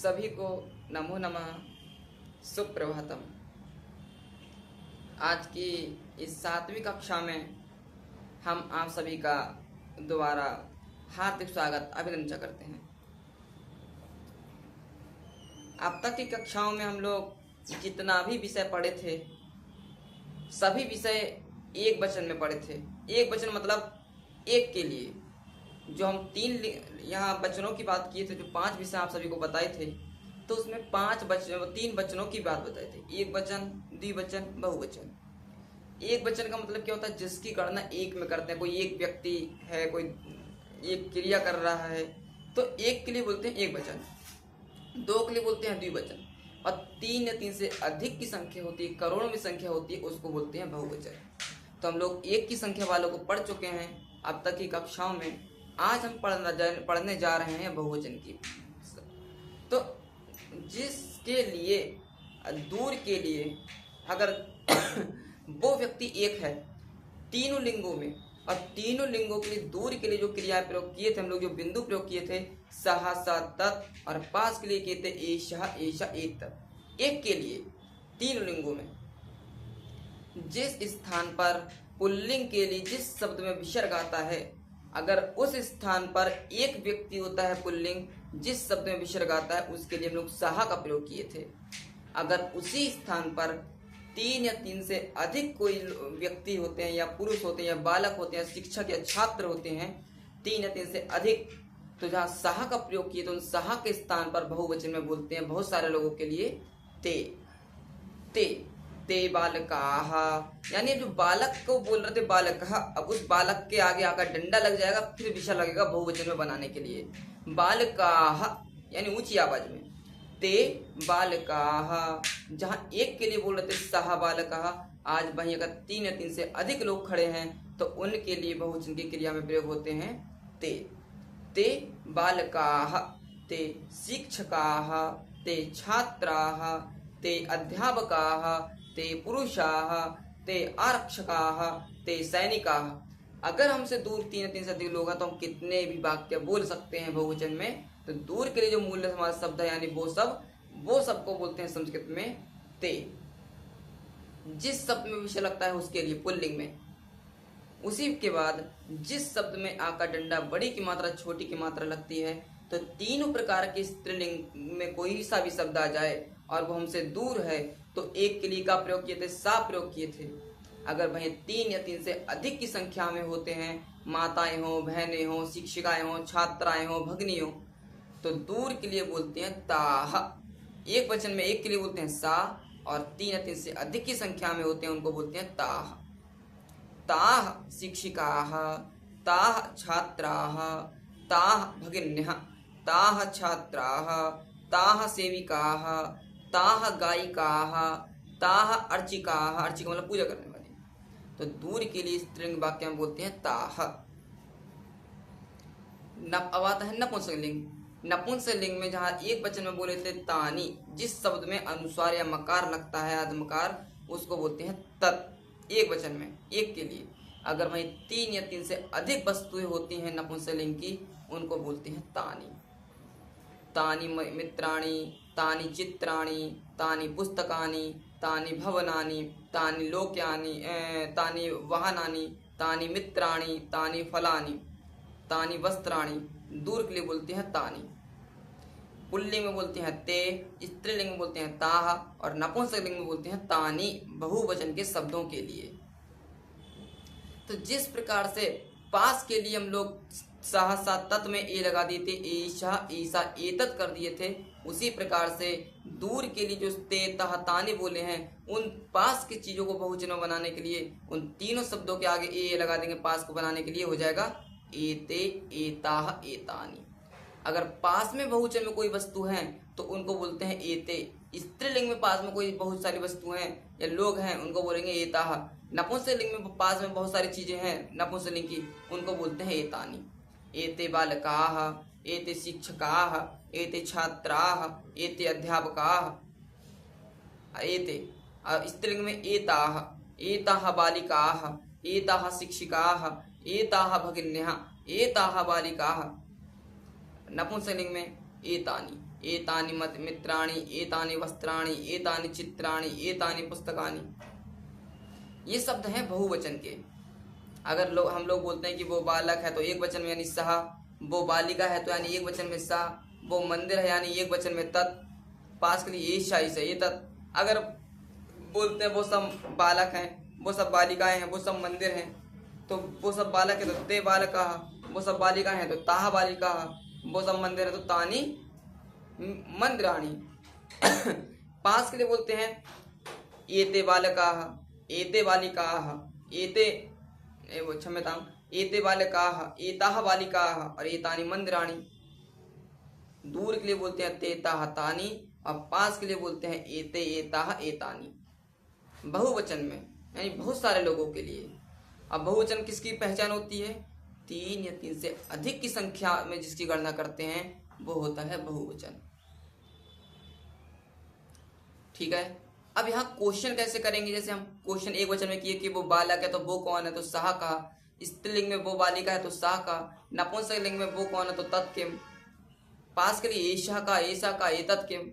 सभी को नमो नमः, सुप्रभातम। आज की इस 7वीं कक्षा में हम आप सभी का दोबारा हार्दिक स्वागत अभिनंदन करते हैं। अब तक की कक्षाओं में हम लोग जितना भी विषय पढ़े थे सभी विषय एक वचन में पढ़े थे। एक वचन मतलब एक के लिए। जो हम यहाँ वचनों की बात किए थे, जो 5 विषय आप सभी को बताए थे, तो उसमें 3 वचनों की बात बताए थे। एक वचन, द्विवचन, बहुवचन। एक वचन का मतलब क्या होता है? जिसकी गणना एक में करते हैं। कोई एक व्यक्ति है, कोई एक क्रिया कर रहा है, तो एक के लिए बोलते हैं एक वचन, 2 के लिए बोलते हैं द्विवचन, और 3 या 3 से अधिक की संख्या होती है, करोड़ों में संख्या होती है, उसको बोलते हैं बहुवचन। तो हम लोग एक की संख्या वालों को पढ़ चुके हैं अब तक की कक्षाओं में। आज हम पढ़ने जा रहे हैं बहुवचन की। तो जिसके लिए, दूर के लिए, अगर वो व्यक्ति एक है तीनों लिंगों में, और तीनों लिंगों के लिए दूर के लिए जो क्रिया प्रयोग किए थे हम लोग, जो बिंदु प्रयोग किए थे, सह स तत्, और पास के लिए किए थे एषः एषा एतत्। एक के लिए तीनों लिंगों में जिस स्थान पर पुल्लिंग के लिए जिस शब्द में विसर्ग आता है, अगर उस स्थान पर एक व्यक्ति होता है पुल्लिंग, जिस शब्द में विसर्ग आता है, उसके लिए हम लोग सहा का प्रयोग किए थे। अगर उसी स्थान पर 3 या 3 से अधिक कोई व्यक्ति होते हैं, या पुरुष होते हैं, या बालक होते हैं, शिक्षक या छात्र होते हैं, 3 या 3 से अधिक, तो जहाँ सहा का प्रयोग किए तो उन सहा के स्थान पर बहुवचन में बोलते हैं बहुत सारे लोगों के लिए ते। ते ते बालकाः, यानी जो बालक को बोल रहे थे बालकः, अब उस बालक के आगे आकर डंडा लग जाएगा, फिर विषय लगेगा बहुवचन में बनाने के लिए। बालकाः यानी ऊंची आवाज में। ते बालकाः, जहां एक के लिए बोल रहे थे सह बालकाः, आज वहीं अगर 3 या 3 से अधिक लोग खड़े हैं तो उनके लिए बहुवचन की क्रिया में प्रयोग होते हैं ते। ते बालकाः, ते शिक्षकाः, ते छात्राः, ते अध्यापकाः, ते पुरुषाः, ते आरक्षकाः, ते सैनिकाः। अगर हमसे दूर 3 या 3 से अधिक लोग हैं तो हम कितने भी वाक्य बोल सकते हैं बहुवचन में। तो दूर के लिए जो मूल्य समास शब्द है, यानी वो सब को बोलते हैं संस्कृत में ते। जिस शब्द में विषय लगता है उसके लिए पुल्लिंग में। उसी के बाद जिस शब्द में आ का डंडा बड़ी की मात्रा छोटी की मात्रा लगती है, तो तीनों प्रकार के स्त्रीलिंग में कोई सा भी शब्द आ जाए और वो हमसे दूर है, तो एक के लिए का प्रयोग किए थे, सा प्रयोग किए थे। अगर वहीं 3 या 3 से अधिक की संख्या में होते हैं, माताएं हो, बहनें हो, शिक्षिकाएं हो, छात्राएं हो, भगिनी हो, तो दूर के लिए बोलते हैं ताह। एक वचन में एक के लिए बोलते हैं सा, और 3 या 3 से अधिक की संख्या में होते हैं उनको बोलते हैं ताह। ताह शिक्षिकाः, ताह छात्राः, ताह भगिन्यः, ताह छात्राः, ताह सेविकाः, ताह गायिकाः, ताह अर्चिकाः। अर्चिका मतलब पूजा करने वाले। तो दूर के लिए स्त्रीलिंग वाक्य में बोलते हैं ताह। अब आता है नपुंसकलिंग। नपुंसकलिंग में जहाँ एक वचन में बोले थे तानी, जिस शब्द में अनुस्वार या मकार लगता है, अधमकार, उसको बोलते हैं तत्। एक वचन में एक के लिए। अगर वहीं 3 या 3 से अधिक वस्तुएं होती हैं नपुंसकलिंग की, उनको बोलते हैं तानी। तानी मित्राणि, तानि चित्राणि, तानि पुस्तकानि, तानि भवनानि, तानि लोक्यानि, तानि वाहनानि, तानि मित्राणि, तानि फलानि, तानि वस्त्राणि। दूर के लिए बोलते हैं तानि। पुल्लिंग में बोलते हैं ते, स्त्रीलिंग में बोलते हैं ताह, और नपुंसकलिंग में बोलते हैं तानि, बहुवचन के शब्दों के लिए। तो जिस प्रकार से पास के लिए हम लोग सहसा तत् में ए लगा दिए थे, एषः ईसा एतत् कर दिए थे, उसी प्रकार से दूर के लिए जो ते तह तानि बोले हैं, उन पास की चीजों को बहुवचन में बनाने के लिए उन तीनों शब्दों के आगे ए लगा देंगे। पास को बनाने के लिए हो जाएगा एते, एताः, एतानि। अगर पास में बहुवचन में कोई वस्तु है तो उनको बोलते हैं एते। स्त्रीलिंग में पास में कोई बहुत सारी वस्तुएं हैं या लोग हैं, उनको बोलेंगे एताः। नपुंसकलिंग में पास में बहुत सारी चीजें हैं नपुंसकलिंग की, उनको बोलते हैं एतानि। एते बालकाः, एते शिक्षकाः, एते छात्राः, एते अध्यापकाः, एते। स्त्रीलिंग में एताः, एताः बालिकाः, एताः शिक्षिकाः, एताः भगिन्यः, एताः बालिकाः। नपुंसकलिंग में एतानि, एतानि मित्राणि, एतानि वस्त्राणि, एतानि चित्राणि, एतानि पुस्तकानि। ये शब्द हैं बहुवचन के। अगर हम लोग बोलते हैं कि वो बालक है तो एक वचन में यानी सह, वो बालिका है तो यानी एक वचन में सा, वो मंदिर है यानी एक वचन में तत्, पास के लिए ईशा से ये तत्। अगर बोलते हैं वो सब बालक हैं, वो सब बालिकाएं हैं, वो सब मंदिर हैं, तो वो सब बालक है तो ते बालका, वो सब बालिका हैं तो ताहा बालिका, वो सब मंदिर है तो तानी मंदिराणी। पास के लिए बोलते हैं एते बालका, एते बालिका, एते क्षम्यतां, एते बालका, एताः बालिका और एतानि मंदिराणि। दूर के लिए बोलते हैं ते ताः तानि और पास के लिए बोलते हैं एते एताः एतानि। बहुवचन में यानी बहुत सारे लोगों के लिए। अब बहुवचन किसकी पहचान होती है? 3 या 3 से अधिक की संख्या में जिसकी गणना करते हैं वो होता है बहुवचन। ठीक है। अब यहाँ क्वेश्चन कैसे करेंगे? जैसे हम क्वेश्चन एक वचन में किए कि वो बालक है तो वो कौन है तो सह कहा, स्त्रीलिंग में वो बालिका है तो सा कहा, नपुंसकलिंग में वो कौन है तो तत् किम, पास के लिए एषा का, ऐसा का, एतत् किम।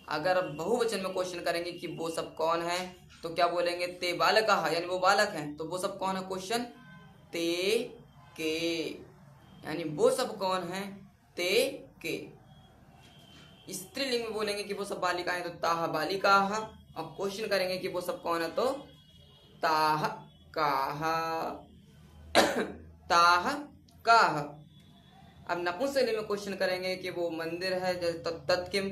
अगर बहुवचन में क्वेश्चन करेंगे कि वो सब कौन है तो क्या बोलेंगे? ते बालका यानी वो बालक हैं तो वो सब कौन है? क्वेश्चन ते के यानी वो सब कौन है? ते के। स्त्रीलिंग में बोलेंगे कि वो सब बालिकाएं तो ताह बालिका, और क्वेश्चन करेंगे कि वो सब कौन है तो ताह काह, ताह काह। अब नपुंसकलिंग में क्वेश्चन करेंगे कि वो मंदिर है जैसे तत् किम।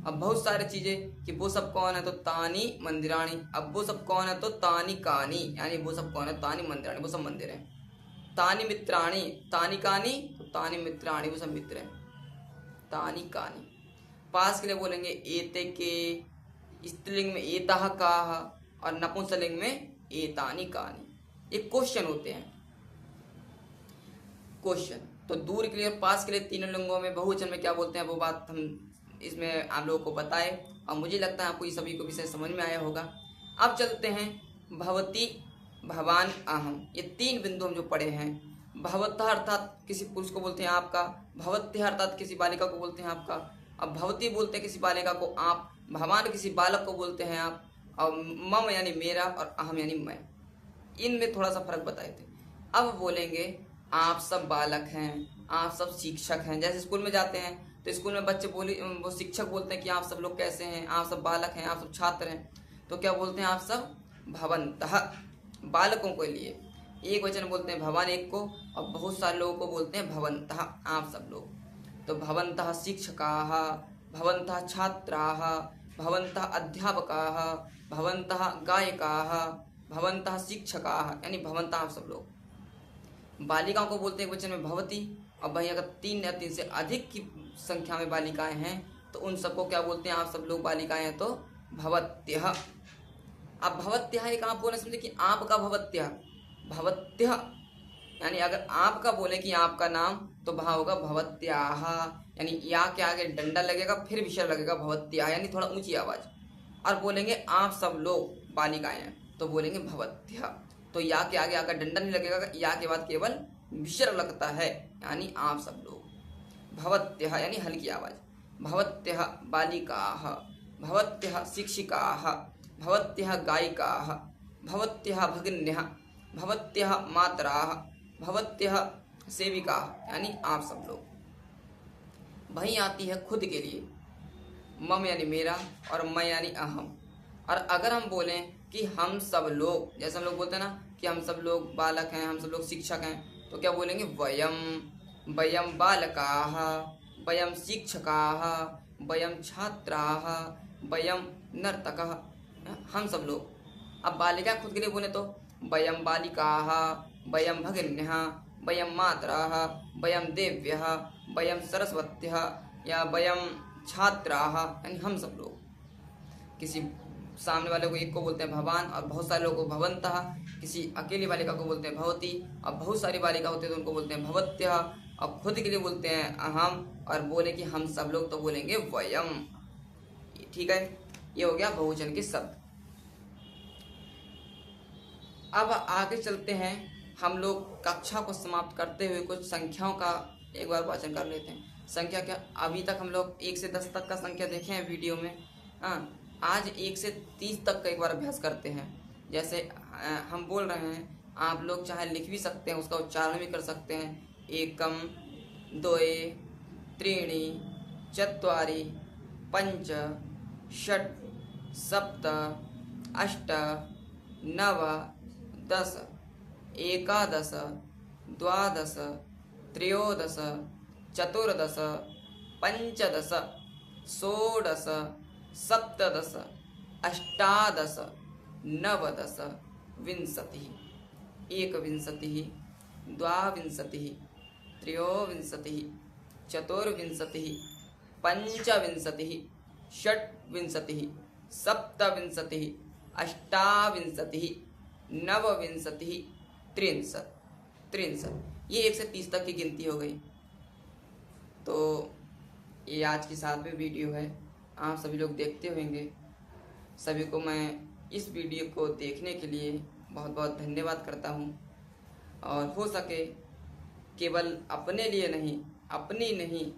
अब बहुत सारी चीजें कि वो सब कौन है तो तानी मंदिराणी। अब वो सब कौन है तो तानी कानी यानी वो सब कौन है? तानी मंदिराणी, वो सब मंदिर है। तानी मित्राणी, तानी कानी तो तानी मित्राणी, वो सब मित्र हैं। तानी कानी। पास के लिए बोलेंगे एते के, स्त्रीलिंग में एताह काह और नपुंसकलिंग में एतानी कानी। ये क्वेश्चन होते हैं। क्वेश्चन तो दूर के लिए और पास के लिए तीनों लिंगों में बहुवचन में क्या बोलते हैं वो बात हम इसमें आप लोगों को बताए, और मुझे लगता है आपको ये सभी को विषय समझ में आया होगा। अब चलते हैं भवती, भवान, अहम। ये 3 बिंदु हम जो पढ़े हैं। भवतः अर्थात किसी पुरुष को बोलते हैं आपका, भवत्य अर्थात किसी बालिका को बोलते हैं आपका। अब भवती बोलते हैं किसी बालिका को आप, भवान किसी बालक को बोलते हैं आप, और मम यानी मेरा और अहम यानी मैं। इनमें थोड़ा सा फर्क बताए थे। अब बोलेंगे आप सब बालक हैं, आप सब शिक्षक हैं। जैसे स्कूल में जाते हैं तो स्कूल में बच्चे वो शिक्षक बोलते हैं कि आप सब लोग कैसे हैं, आप सब बालक हैं, आप सब छात्र हैं, तो क्या बोलते हैं? आप सब भवन्तः, बालकों के लिए एक वचन बोलते हैं भवान एक को, और बहुत सारे लोगों को बोलते हैं भवन्तः, आप सब लोग। तो भवन्तः शिक्षकाः, भवन्तः छात्राः, भवन्तः अध्यापकाः, भवन्तः गायकाः, भवन्तः शिक्षकाः यानी भवन्तः आप सब लोग। बालिकाओं को बोलते हैं वचन में भवती, और वहीं अगर 3 या 3 से अधिक की संख्या में बालिकाएं हैं तो उन सबको क्या बोलते हैं? आप सब लोग बालिकाएं हैं तो भवत्यः। अब भवत्यः एक आप बोले समझे कि आपका भवत्यः, भवत्यः यानी अगर आपका बोले कि आपका नाम तो वहाँ होगा भवत्याः, यानी या के आगे डंडा लगेगा फिर विसर्ग लगेगा भवत्याः यानी थोड़ा ऊंची आवाज। और बोलेंगे आप सब लोग बालिकाएं हैं तो बोलेंगे भवत्यः, तो या के आगे आकर डंडा नहीं लगेगा, या के बाद केवल विसर्ग लगता है यानी आप सब लोग। भवत्यः यानी हल्की आवाज। भवत्यः बालिकाः, भवत्यः शिक्षिकाः, भवत्यः गायिकाः, भवत्यः भगिन्यः, भवत्यः मातराः, भवत्यः सेविकाः यानी आप सब लोग। वहीं आती है खुद के लिए, मम यानी मेरा और मैं यानी अहम। और अगर हम बोलें कि हम सब लोग, जैसे हम लोग बोलते हैं ना कि हम सब लोग बालक हैं, हम सब लोग शिक्षक हैं, तो क्या बोलेंगे? वयम, वयम बालकाः, वयम शिक्षकाः, वयम छात्राः, वयम नर्तकः, हम सब लोग। अब बालिका खुद के लिए बोले तो वयम बालिकाः, वयम भगिन्यः, वयम मातराः, वयम देव्यः, वयम सरस्वत्यः या वयम छात्राः यानी हम सब लोग। किसी सामने वाले को एक को बोलते हैं भवान और बहुत सारे लोगों को भवन्तः, किसी अकेली बालिका को बोलते हैं भवती, और बहुत सारी बालिका होती है तो उनको बोलते हैं भवत्यः, और खुद के लिए बोलते हैं अहम, और बोले कि हम सब लोग तो बोलेंगे वयम। ठीक है, ये हो गया बहुवचन के शब्द। अब आगे चलते हैं, हम लोग कक्षा को समाप्त करते हुए कुछ संख्याओं का एक बार वाचन कर लेते हैं। संख्या क्या, अभी तक हम लोग 1 से 10 तक का संख्या देखे हैं वीडियो में। हाँ, आज 1 से 30 तक का एक बार अभ्यास करते हैं। जैसे हम बोल रहे हैं, आप लोग चाहे लिख भी सकते हैं, उसका उच्चारण भी कर सकते हैं। एकम, द्वे, त्रीणि, चत्वारि, पंच, षट्, सप्त, अष्ट, नव, 10, एकादश, द्वादश, त्रयोदश, चतुर्दश, पंचदश, षोडश, सप्तदश, अष्टादश, नवदश, विंशतिः। एकविंशतिः, द्वाविंशतिः, त्रयोविंशतिः, चतुर्विंशतिः, पंचविंशतिः, षट्विंशतिः, सप्तविंशतिः, अष्टाविंशतिः, नवविंशतिः, 63। ये 1 से 30 तक की गिनती हो गई। तो ये आज की 7वीं वीडियो है, आप सभी लोग देखते होंगे। सभी को मैं इस वीडियो को देखने के लिए बहुत बहुत धन्यवाद करता हूँ। और हो सके केवल अपने लिए नहीं, अपनी नहीं,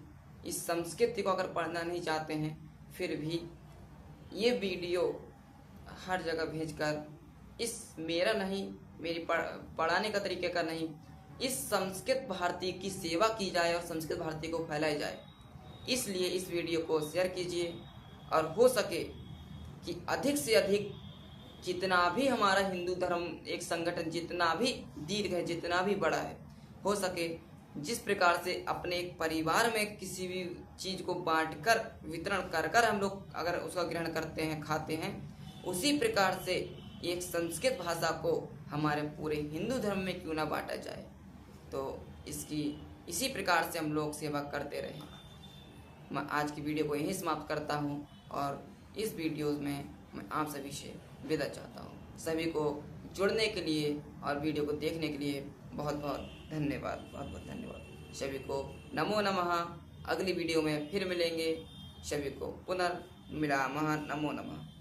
इस संस्कृति को अगर पढ़ना नहीं चाहते हैं, फिर भी ये वीडियो हर जगह भेजकर इस मेरा नहीं, मेरी पढ़ाने का तरीके का नहीं, इस संस्कृत भारती की सेवा की जाए और संस्कृत भारती को फैलाई जाए। इसलिए इस वीडियो को शेयर कीजिए और हो सके कि अधिक से अधिक जितना भी हमारा हिंदू धर्म एक संगठन जितना भी दीर्घ है, जितना भी बड़ा है, हो सके जिस प्रकार से अपने एक परिवार में किसी भी चीज़ को बांटकर वितरण कर कर हम लोग अगर उसका ग्रहण करते हैं, खाते हैं, उसी प्रकार से एक संस्कृत भाषा को हमारे पूरे हिंदू धर्म में क्यों ना बांटा जाए। तो इसकी इसी प्रकार से हम लोग सेवा करते रहें। मैं आज की वीडियो को यहीं समाप्त करता हूँ और इस वीडियो में मैं आप सभी से विदा चाहता हूँ। सभी को जुड़ने के लिए और वीडियो को देखने के लिए बहुत बहुत धन्यवाद, बहुत बहुत धन्यवाद। सभी को नमो नमः। अगली वीडियो में फिर मिलेंगे। सभी को पुनर्मिलामः। नमो नमः।